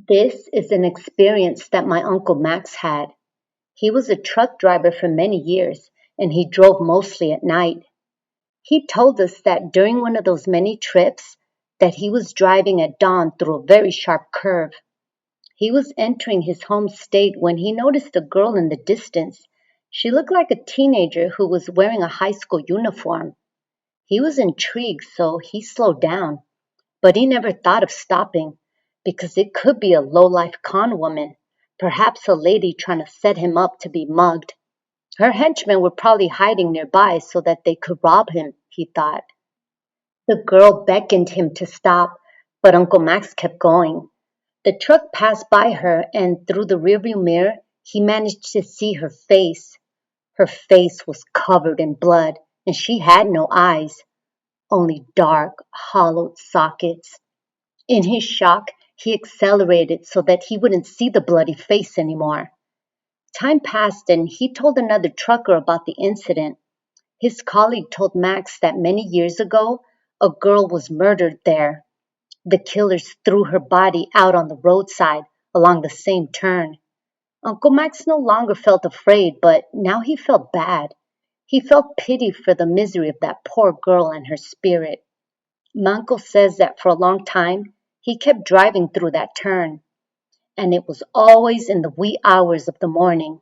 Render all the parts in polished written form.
This is an experience that my Uncle Max had. He was a truck driver for many years, and he drove mostly at night. He told us that during one of those many trips that he was driving at dawn through a very sharp curve. He was entering his home state when he noticed a girl in the distance. She looked like a teenager who was wearing a high school uniform. He was intrigued, so he slowed down. But he never thought of stopping, because it could be a low-life con woman, perhaps a lady trying to set him up to be mugged. Her henchmen were probably hiding nearby so that they could rob him, he thought. The girl beckoned him to stop, but Uncle Max kept going. The truck passed by her, and through the rearview mirror, he managed to see her face. Her face was covered in blood, and she had no eyes, only dark, hollowed sockets. In his shock, he accelerated so that he wouldn't see the bloody face anymore. Time passed, and he told another trucker about the incident. His colleague told Max that many years ago, a girl was murdered there. The killers threw her body out on the roadside along the same turn. Uncle Max no longer felt afraid, but now he felt bad. He felt pity for the misery of that poor girl and her spirit. My uncle says that for a long time, he kept driving through that turn, and it was always in the wee hours of the morning.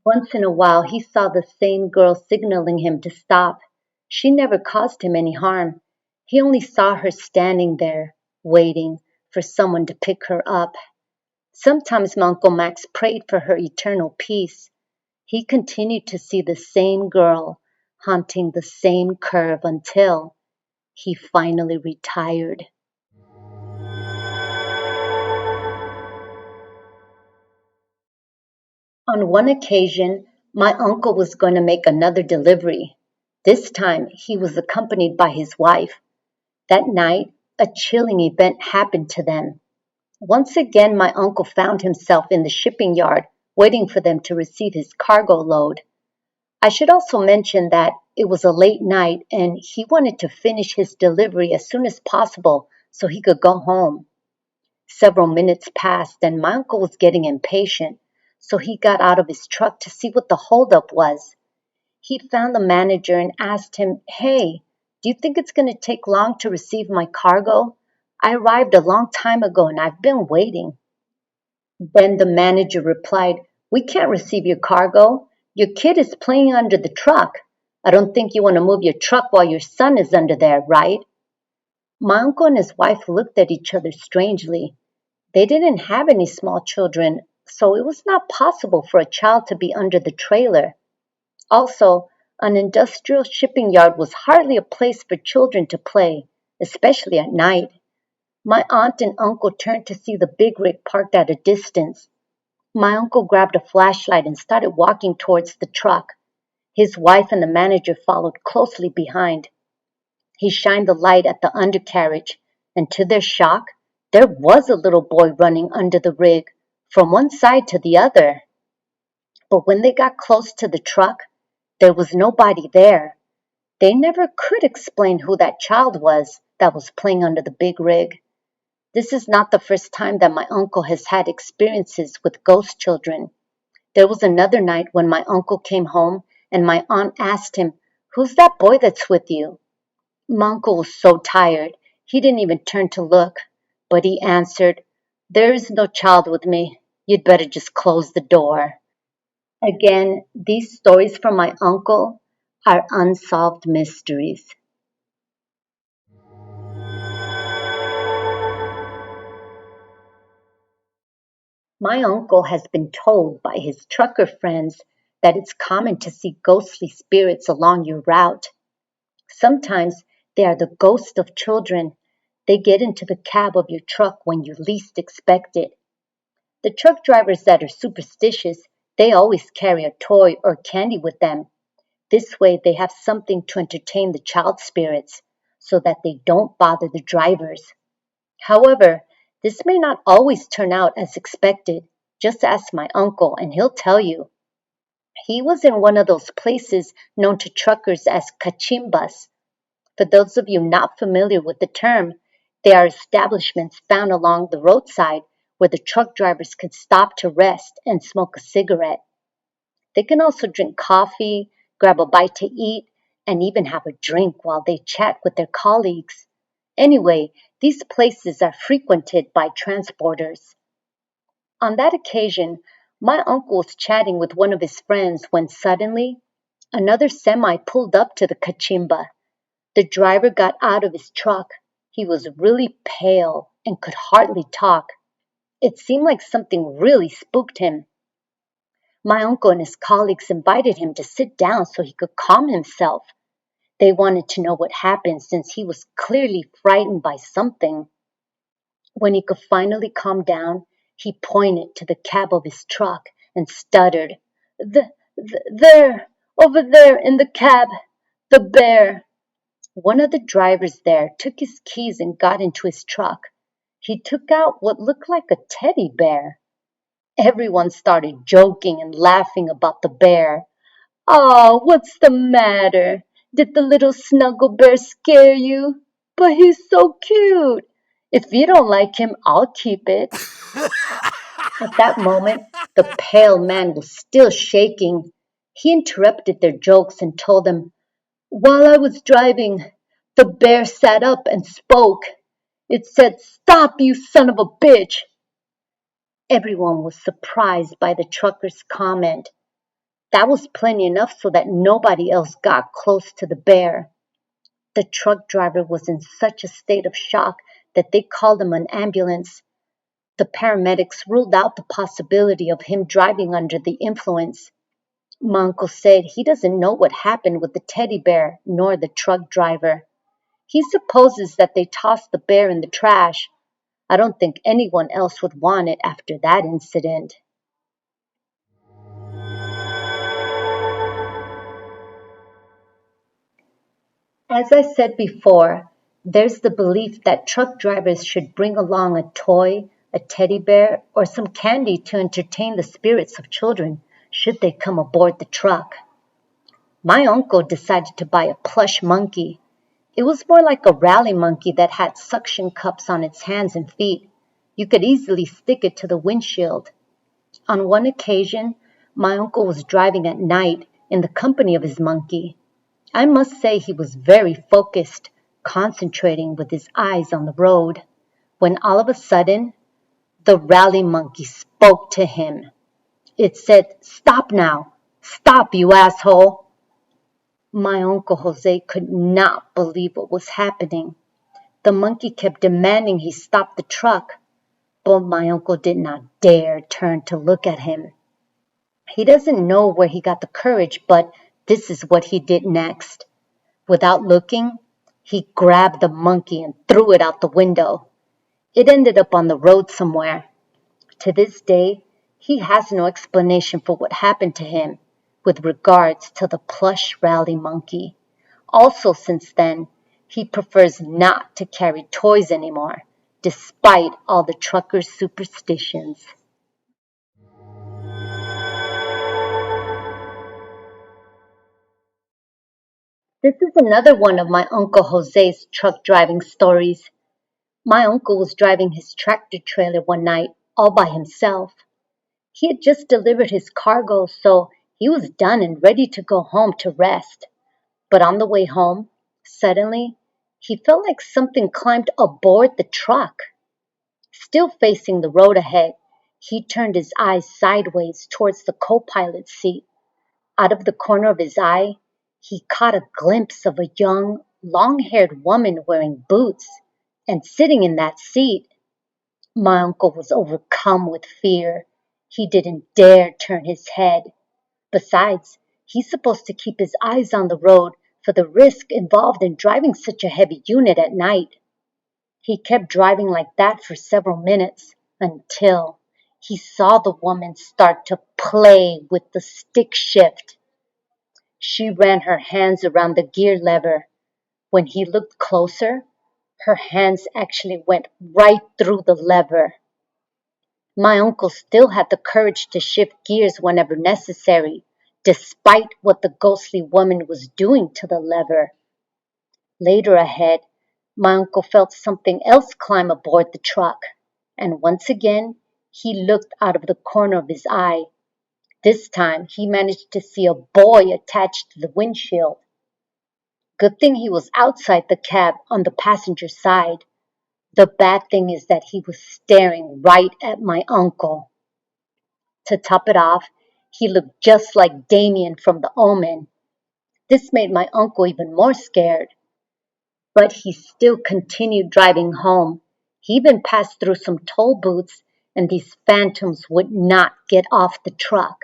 Once in a while, he saw the same girl signaling him to stop. She never caused him any harm. He only saw her standing there, waiting for someone to pick her up. Sometimes my Uncle Max prayed for her eternal peace. He continued to see the same girl haunting the same curve until he finally retired. On one occasion, my uncle was going to make another delivery. This time, he was accompanied by his wife. That night, a chilling event happened to them. Once again, my uncle found himself in the shipping yard, waiting for them to receive his cargo load. I should also mention that it was a late night and he wanted to finish his delivery as soon as possible so he could go home. Several minutes passed and my uncle was getting impatient, so he got out of his truck to see what the holdup was. He found the manager and asked him, "Hey, do you think it's going to take long to receive my cargo? I arrived a long time ago and I've been waiting." Then the manager replied, "We can't receive your cargo. Your kid is playing under the truck. I don't think you want to move your truck while your son is under there, right?" My uncle and his wife looked at each other strangely. They didn't have any small children, so it was not possible for a child to be under the trailer. Also, an industrial shipping yard was hardly a place for children to play, especially at night. My aunt and uncle turned to see the big rig parked at a distance. My uncle grabbed a flashlight and started walking towards the truck. His wife and the manager followed closely behind. He shined the light at the undercarriage, and to their shock, there was a little boy running under the rig, from one side to the other. But when they got close to the truck, there was nobody there. They never could explain who that child was that was playing under the big rig. This is not the first time that my uncle has had experiences with ghost children. There was another night when my uncle came home and my aunt asked him, "Who's that boy that's with you?" My uncle was so tired, he didn't even turn to look, but he answered, "There is no child with me. You'd better just close the door." Again, these stories from my uncle are unsolved mysteries. My uncle has been told by his trucker friends that it's common to see ghostly spirits along your route. Sometimes they are the ghosts of children. They get into the cab of your truck when you least expect it. The truck drivers that are superstitious, they always carry a toy or candy with them. This way they have something to entertain the child spirits so that they don't bother the drivers. However, this may not always turn out as expected. Just ask my uncle and he'll tell you. He was in one of those places known to truckers as cachimbas. For those of you not familiar with the term, they are establishments found along the roadside where the truck drivers could stop to rest and smoke a cigarette. They can also drink coffee, grab a bite to eat, and even have a drink while they chat with their colleagues. Anyway, these places are frequented by transporters. On that occasion, my uncle was chatting with one of his friends when suddenly another semi pulled up to the kachimba. The driver got out of his truck. He was really pale and could hardly talk. It seemed like something really spooked him. My uncle and his colleagues invited him to sit down so he could calm himself. They wanted to know what happened since he was clearly frightened by something. When he could finally calm down, he pointed to the cab of his truck and stuttered, There, over there in the cab, the bear." One of the drivers there took his keys and got into his truck. He took out what looked like a teddy bear. Everyone started joking and laughing about the bear. "Oh, what's the matter? Did the little snuggle bear scare you? But he's so cute. If you don't like him, I'll keep it." At that moment, the pale man was still shaking. He interrupted their jokes and told them, "While I was driving, the bear sat up and spoke. It said, 'Stop, you son of a bitch.'" Everyone was surprised by the trucker's comment. That was plenty enough so that nobody else got close to the bear. The truck driver was in such a state of shock that they called him an ambulance. The paramedics ruled out the possibility of him driving under the influence. My uncle said he doesn't know what happened with the teddy bear nor the truck driver. He supposes that they tossed the bear in the trash. I don't think anyone else would want it after that incident. As I said before, there's the belief that truck drivers should bring along a toy, a teddy bear, or some candy to entertain the spirits of children should they come aboard the truck. My uncle decided to buy a plush monkey. It was more like a rally monkey that had suction cups on its hands and feet. You could easily stick it to the windshield. On one occasion, my uncle was driving at night in the company of his monkey. I must say he was very focused, concentrating with his eyes on the road, when all of a sudden, the rally monkey spoke to him. It said, "Stop now! Stop, you asshole!" My Uncle Jose could not believe what was happening. The monkey kept demanding he stop the truck, but my uncle did not dare turn to look at him. He doesn't know where he got the courage, but this is what he did next. Without looking, he grabbed the monkey and threw it out the window. It ended up on the road somewhere. To this day, he has no explanation for what happened to him with regards to the plush rally monkey. Also, since then, he prefers not to carry toys anymore, despite all the truckers' superstitions. This is another one of my Uncle Jose's truck driving stories. My uncle was driving his tractor trailer one night all by himself. He had just delivered his cargo, so he was done and ready to go home to rest. But on the way home, suddenly, he felt like something climbed aboard the truck. Still facing the road ahead, he turned his eyes sideways towards the co-pilot's seat. Out of the corner of his eye, he caught a glimpse of a young, long-haired woman wearing boots and sitting in that seat. My uncle was overcome with fear. He didn't dare turn his head. Besides, he's supposed to keep his eyes on the road for the risk involved in driving such a heavy unit at night. He kept driving like that for several minutes until he saw the woman start to play with the stick shift. She ran her hands around the gear lever. When he looked closer, her hands actually went right through the lever. My uncle still had the courage to shift gears whenever necessary, despite what the ghostly woman was doing to the lever. Later ahead, my uncle felt something else climb aboard the truck, and once again He looked out of the corner of his eye. This time, he managed to see a boy attached to the windshield. Good thing he was outside the cab on the passenger side. The bad thing is that he was staring right at my uncle. To top it off, he looked just like Damien from The Omen. This made my uncle even more scared. But he still continued driving home. He even passed through some toll booths, and these phantoms would not get off the truck.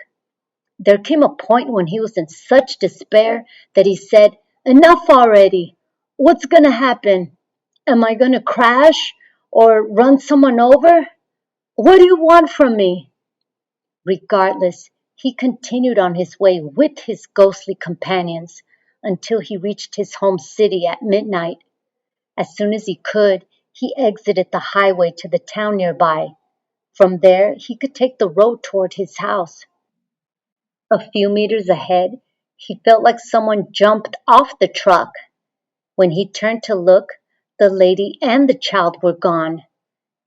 There came a point when he was in such despair that he said, "Enough already. What's going to happen? Am I going to crash or run someone over? What do you want from me?" Regardless, he continued on his way with his ghostly companions until he reached his home city at midnight. As soon as he could, he exited the highway to the town nearby. From there, he could take the road toward his house. A few meters ahead, he felt like someone jumped off the truck. When he turned to look, the lady and the child were gone.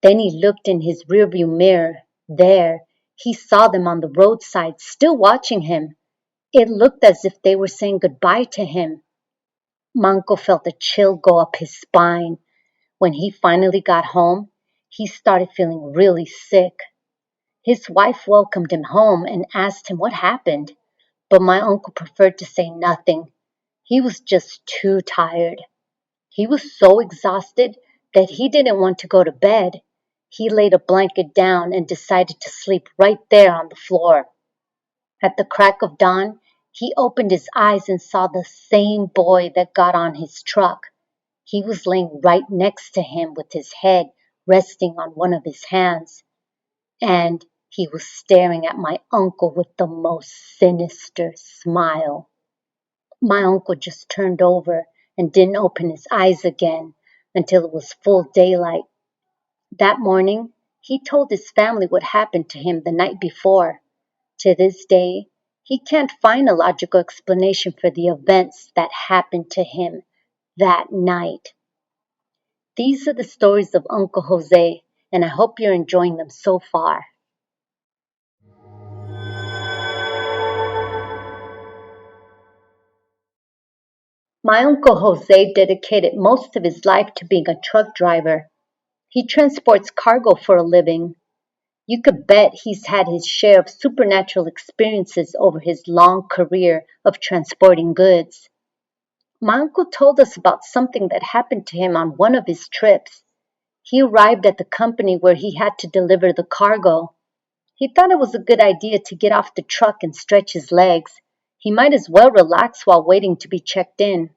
Then he looked in his rearview mirror. There, he saw them on the roadside, still watching him. It looked as if they were saying goodbye to him. Manco felt a chill go up his spine. When he finally got home, he started feeling really sick. His wife welcomed him home and asked him what happened, but my uncle preferred to say nothing. He was just too tired. He was so exhausted that he didn't want to go to bed. He laid a blanket down and decided to sleep right there on the floor. At the crack of dawn, he opened his eyes and saw the same boy that got on his truck. He was laying right next to him with his head resting on one of his hands. And he was staring at my uncle with the most sinister smile. My uncle just turned over and didn't open his eyes again until it was full daylight. That morning, he told his family what happened to him the night before. To this day, he can't find a logical explanation for the events that happened to him that night. These are the stories of Uncle Jose, and I hope you're enjoying them so far. My Uncle Jose dedicated most of his life to being a truck driver. He transports cargo for a living. You could bet he's had his share of supernatural experiences over his long career of transporting goods. My uncle told us about something that happened to him on one of his trips. He arrived at the company where he had to deliver the cargo. He thought it was a good idea to get off the truck and stretch his legs. He might as well relax while waiting to be checked in.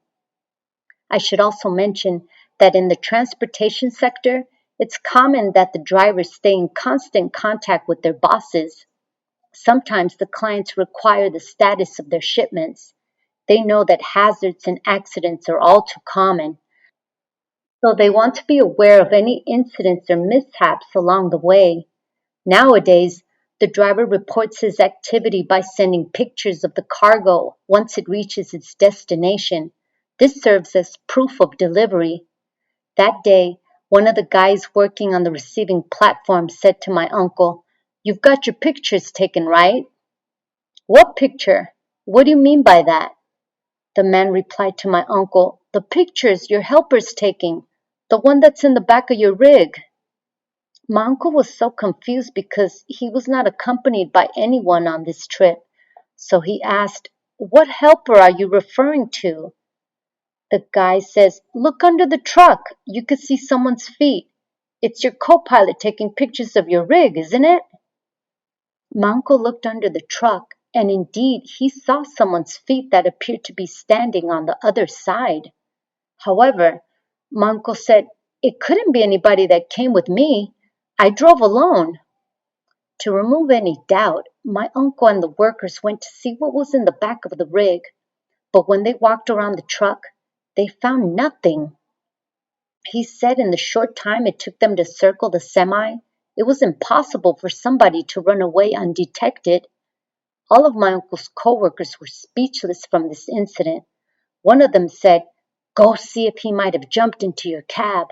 I should also mention that in the transportation sector, it's common that the drivers stay in constant contact with their bosses. Sometimes the clients require the status of their shipments. They know that hazards and accidents are all too common, so they want to be aware of any incidents or mishaps along the way. Nowadays, the driver reports his activity by sending pictures of the cargo once it reaches its destination. This serves as proof of delivery. That day, one of the guys working on the receiving platform said to my uncle, "You've got your pictures taken, right?" "What picture? What do you mean by that?" The man replied to my uncle, "The pictures your helper's taking, the one that's in the back of your rig." My uncle was so confused because he was not accompanied by anyone on this trip. So he asked, "What helper are you referring to?" The guy says, "Look under the truck. You could see someone's feet. It's your co-pilot taking pictures of your rig, isn't it?" My uncle looked under the truck, and indeed he saw someone's feet that appeared to be standing on the other side. However, my uncle said, "It couldn't be anybody that came with me. I drove alone." To remove any doubt, my uncle and the workers went to see what was in the back of the rig, but when they walked around the truck, they found nothing. He said in the short time it took them to circle the semi, it was impossible for somebody to run away undetected. All of my uncle's coworkers were speechless from this incident. One of them said, "Go see if he might have jumped into your cab."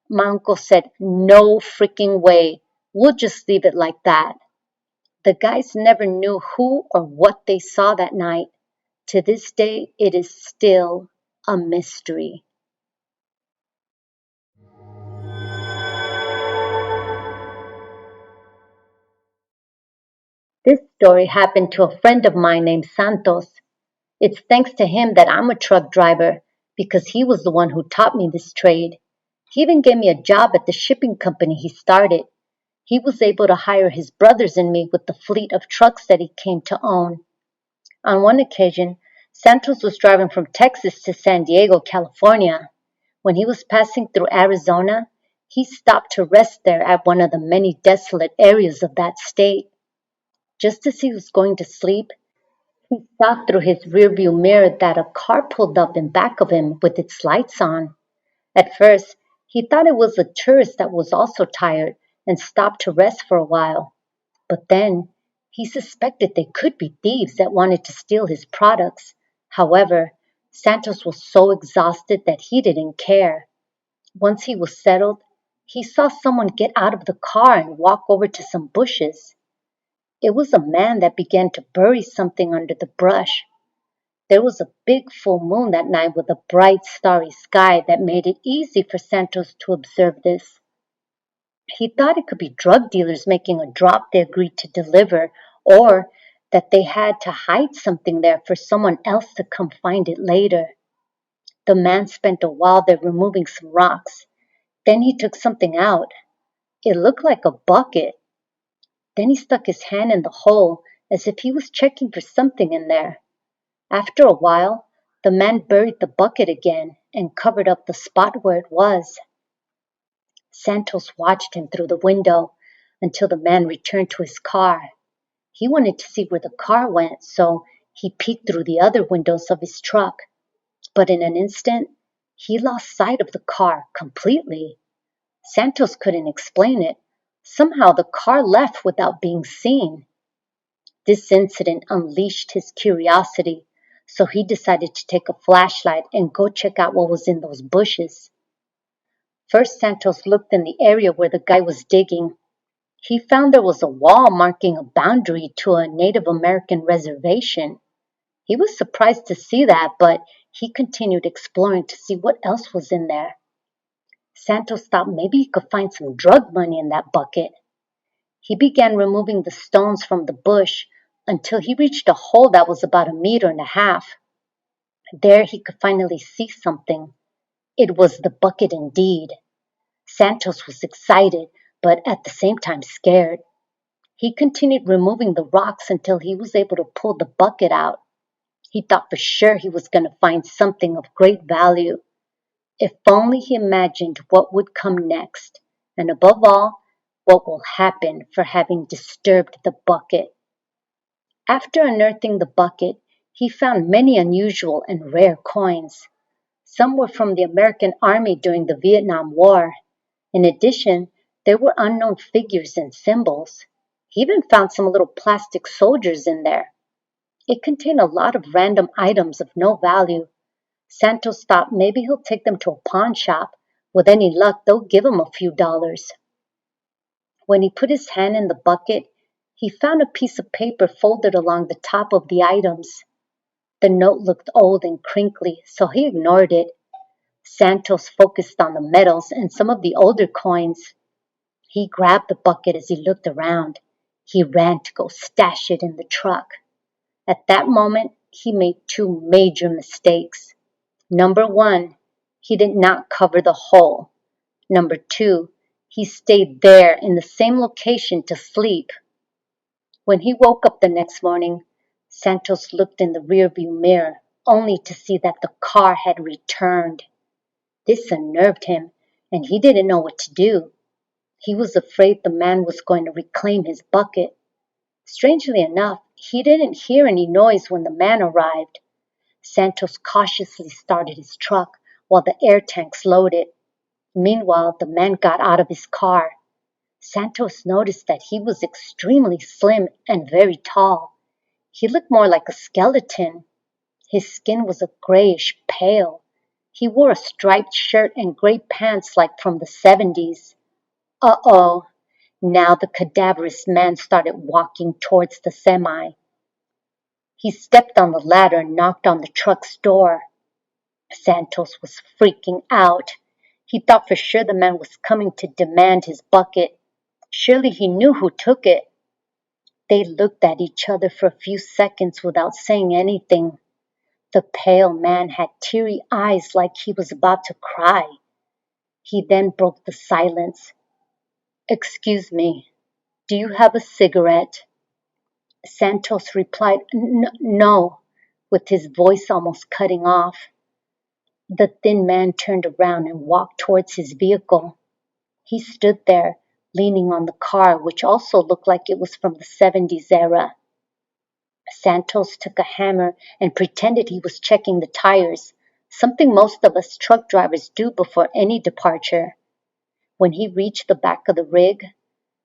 My uncle said, "No freaking way. We'll just leave it like that. The guys never knew who or what they saw that night. To this day, it is still a mystery. This story happened to a friend of mine named Santos. It's thanks to him that I'm a truck driver because he was the one who taught me this trade. He even gave me a job at the shipping company he started. He was able to hire his brothers and me with the fleet of trucks that he came to own. On one occasion, Santos was driving from Texas to San Diego, California. When he was passing through Arizona, he stopped to rest there at one of the many desolate areas of that state. Just as he was going to sleep, he saw through his rearview mirror that a car pulled up in back of him with its lights on. At first, he thought it was a tourist that was also tired and stopped to rest for a while. But then, he suspected they could be thieves that wanted to steal his products. However, Santos was so exhausted that he didn't care. Once he was settled, he saw someone get out of the car and walk over to some bushes. It was a man that began to bury something under the brush. There was a big full moon that night with a bright starry sky that made it easy for Santos to observe this. He thought it could be drug dealers making a drop they agreed to deliver, or that they had to hide something there for someone else to come find it later. The man spent a while there removing some rocks. Then he took something out. It looked like a bucket. Then he stuck his hand in the hole as if he was checking for something in there. After a while, the man buried the bucket again and covered up the spot where it was. Santos watched him through the window until the man returned to his car. He wanted to see where the car went, so he peeked through the other windows of his truck. But in an instant, he lost sight of the car completely. Santos couldn't explain it. Somehow the car left without being seen. This incident unleashed his curiosity, so he decided to take a flashlight and go check out what was in those bushes. First, Santos looked in the area where the guy was digging. He found there was a wall marking a boundary to a Native American reservation. He was surprised to see that, but he continued exploring to see what else was in there. Santos thought maybe he could find some drug money in that bucket. He began removing the stones from the bush until he reached a hole that was about 1.5 meters. There he could finally see something. It was the bucket indeed. Santos was excited, but at the same time scared. He continued removing the rocks until he was able to pull the bucket out. He thought for sure he was going to find something of great value. If only he imagined what would come next, and above all, what will happen for having disturbed the bucket. After unearthing the bucket, he found many unusual and rare coins. Some were from the American Army during the Vietnam War. In addition, there were unknown figures and symbols. He even found some little plastic soldiers in there. It contained a lot of random items of no value. Santos thought maybe he'll take them to a pawn shop. With any luck, they'll give him a few dollars. When he put his hand in the bucket, he found a piece of paper folded along the top of the items. The note looked old and crinkly, so he ignored it. Santos focused on the medals and some of the older coins. He grabbed the bucket as he looked around. He ran to go stash it in the truck. At that moment, he made two major mistakes. Number one, he did not cover the hole. Number two, he stayed there in the same location to sleep. When he woke up the next morning, Santos looked in the rearview mirror, only to see that the car had returned. This unnerved him, and he didn't know what to do. He was afraid the man was going to reclaim his bucket. Strangely enough, he didn't hear any noise when the man arrived. Santos cautiously started his truck while the air tanks loaded. Meanwhile, the man got out of his car. Santos noticed that he was extremely slim and very tall. He looked more like a skeleton. His skin was a grayish pale. He wore a striped shirt and gray pants like from the 70s. Uh-oh. Now the cadaverous man started walking towards the semi. He stepped on the ladder and knocked on the truck's door. Santos was freaking out. He thought for sure the man was coming to demand his bucket. Surely he knew who took it. They looked at each other for a few seconds without saying anything. The pale man had teary eyes like he was about to cry. He then broke the silence. "Excuse me, do you have a cigarette?" Santos replied, No, with his voice almost cutting off. The thin man turned around and walked towards his vehicle. He stood there, leaning on the car, which also looked like it was from the 70s era. Santos took a hammer and pretended he was checking the tires, something most of us truck drivers do before any departure. When he reached the back of the rig,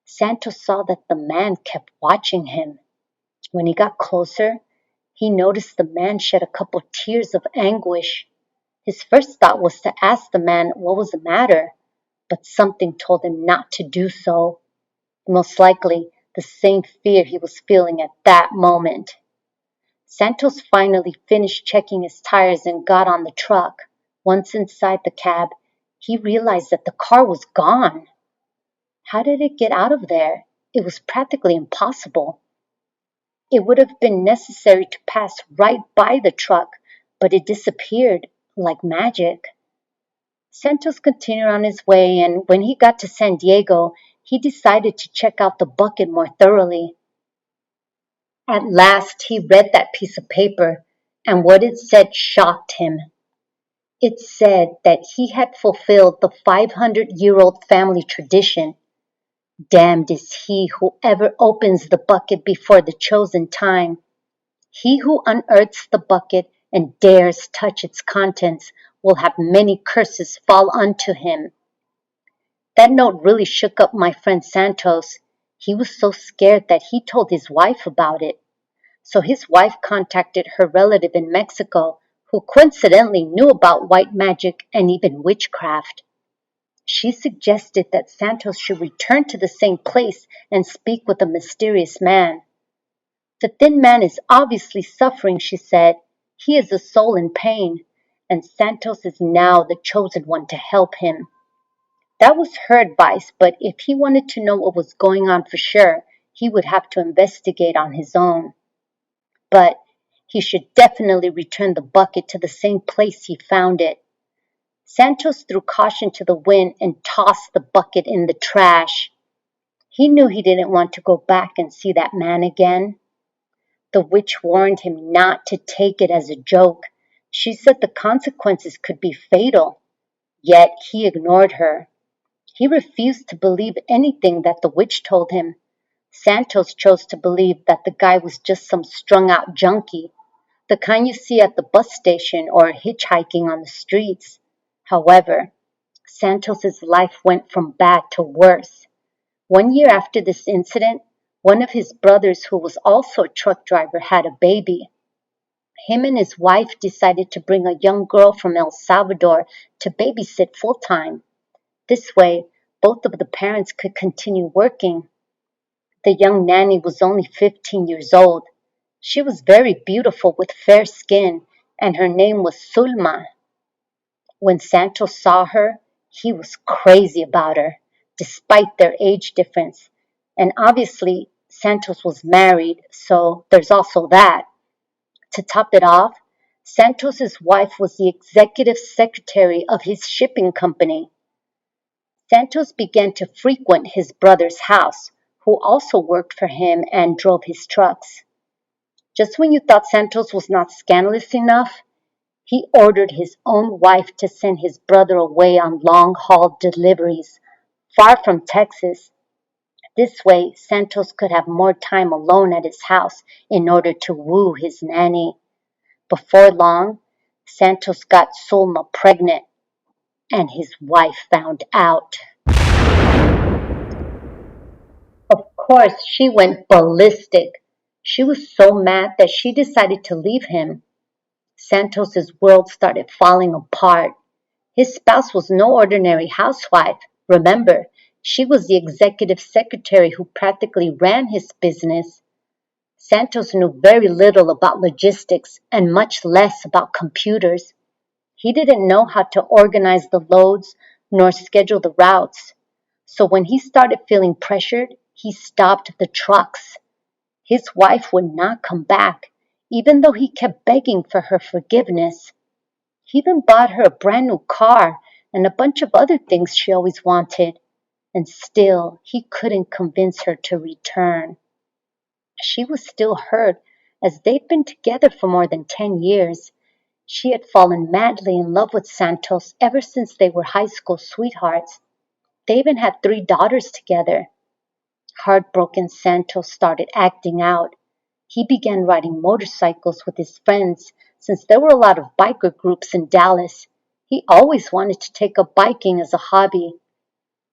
Santos saw that the man kept watching him. When he got closer, he noticed the man shed a couple tears of anguish. His first thought was to ask the man what was the matter, but something told him not to do so. Most likely, the same fear he was feeling at that moment. Santos finally finished checking his tires and got on the truck. Once inside the cab, he realized that the car was gone. How did it get out of there? It was practically impossible. It would have been necessary to pass right by the truck, but it disappeared like magic. Santos continued on his way, and when he got to San Diego, he decided to check out the bucket more thoroughly. At last, he read that piece of paper, and what it said shocked him. It said that he had fulfilled the 500-year-old family tradition. Damned is he who ever opens the bucket before the chosen time. He who unearths the bucket and dares touch its contents will have many curses fall unto him. That note really shook up my friend Santos. He was so scared that he told his wife about it. So his wife contacted her relative in Mexico, who coincidentally knew about white magic and even witchcraft. She suggested that Santos should return to the same place and speak with the mysterious man. "The thin man is obviously suffering," she said. "He is a soul in pain, and Santos is now the chosen one to help him." That was her advice, but if he wanted to know what was going on for sure, he would have to investigate on his own. But he should definitely return the bucket to the same place he found it. Santos threw caution to the wind and tossed the bucket in the trash. He knew he didn't want to go back and see that man again. The witch warned him not to take it as a joke. She said the consequences could be fatal. Yet he ignored her. He refused to believe anything that the witch told him. Santos chose to believe that the guy was just some strung-out junkie, the kind you see at the bus station or hitchhiking on the streets. However, Santos's life went from bad to worse. 1 year after this incident, one of his brothers, who was also a truck driver, had a baby. Him and his wife decided to bring a young girl from El Salvador to babysit full-time. This way, both of the parents could continue working. The young nanny was only 15 years old. She was very beautiful with fair skin, and her name was Sulma. When Santos saw her, he was crazy about her, despite their age difference. And obviously, Santos was married, so there's also that. To top it off, Santos's wife was the executive secretary of his shipping company. Santos began to frequent his brother's house, who also worked for him and drove his trucks. Just when you thought Santos was not scandalous enough, he ordered his own wife to send his brother away on long-haul deliveries, far from Texas. This way, Santos could have more time alone at his house in order to woo his nanny. Before long, Santos got Sulma pregnant, and his wife found out. Of course, she went ballistic. She was so mad that she decided to leave him. Santos's world started falling apart. His spouse was no ordinary housewife. Remember, She was the executive secretary who practically ran his business. Santos knew very little about logistics and much less about computers. He didn't know how to organize the loads nor schedule the routes. So when he started feeling pressured, he stopped the trucks. His wife would not come back, even though he kept begging for her forgiveness. He even bought her a brand new car and a bunch of other things she always wanted. And still, he couldn't convince her to return. She was still hurt, as they'd been together for more than 10 years. She had fallen madly in love with Santos ever since they were high school sweethearts. They even had 3 daughters together. Heartbroken, Santos started acting out. He began riding motorcycles with his friends since there were a lot of biker groups in Dallas. He always wanted to take up biking as a hobby.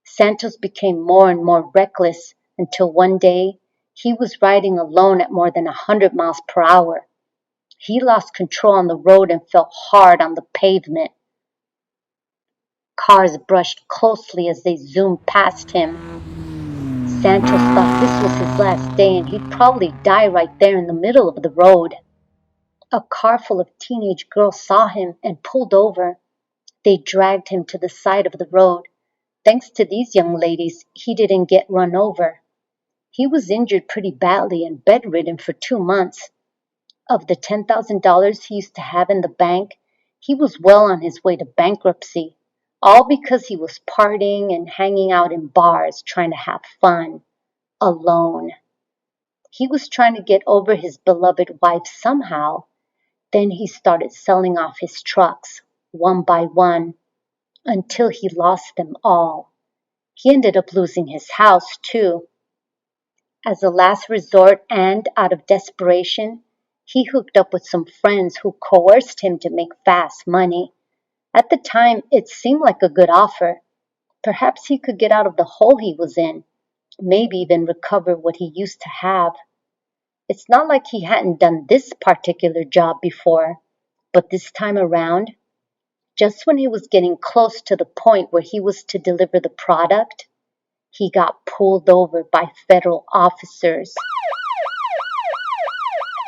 Santos became more and more reckless until one day he was riding alone at more than 100 miles per hour. He lost control on the road and fell hard on the pavement. Cars brushed closely as they zoomed past him. Santos thought this was his last day and he'd probably die right there in the middle of the road. A car full of teenage girls saw him and pulled over. They dragged him to the side of the road. Thanks to these young ladies, he didn't get run over. He was injured pretty badly and bedridden for 2 months. Of the $10,000 he used to have in the bank, he was well on his way to bankruptcy, all because he was partying and hanging out in bars trying to have fun, alone. He was trying to get over his beloved wife somehow. Then he started selling off his trucks, one by one, until he lost them all. He ended up losing his house, too. As a last resort and out of desperation, he hooked up with some friends who coerced him to make fast money. At the time, it seemed like a good offer. Perhaps he could get out of the hole he was in, maybe even recover what he used to have. It's not like he hadn't done this particular job before, but this time around, just when he was getting close to the point where he was to deliver the product, he got pulled over by federal officers.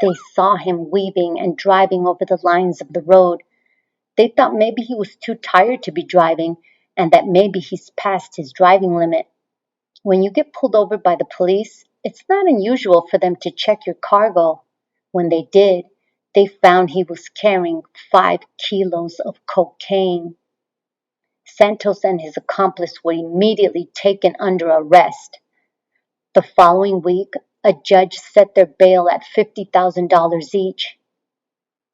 They saw him weaving and driving over the lines of the road. They thought maybe he was too tired to be driving and that maybe he's past his driving limit. When you get pulled over by the police, it's not unusual for them to check your cargo. When they did, they found he was carrying 5 kilos of cocaine. Santos and his accomplice were immediately taken under arrest. The following week, a judge set their bail at $50,000 each.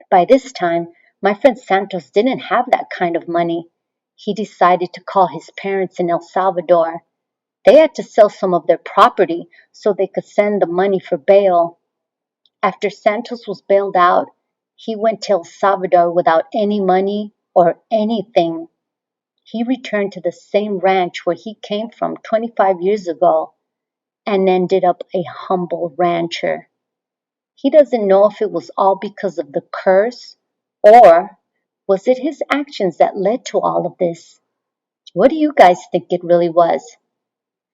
By this time, my friend Santos didn't have that kind of money. He decided to call his parents in El Salvador. They had to sell some of their property so they could send the money for bail. After Santos was bailed out, he went to El Salvador without any money or anything. He returned to the same ranch where he came from 25 years ago and ended up a humble rancher. He doesn't know if it was all because of the curse or was it his actions that led to all of this. What do you guys think it really was?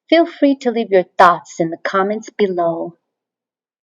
Feel free to leave your thoughts in the comments below.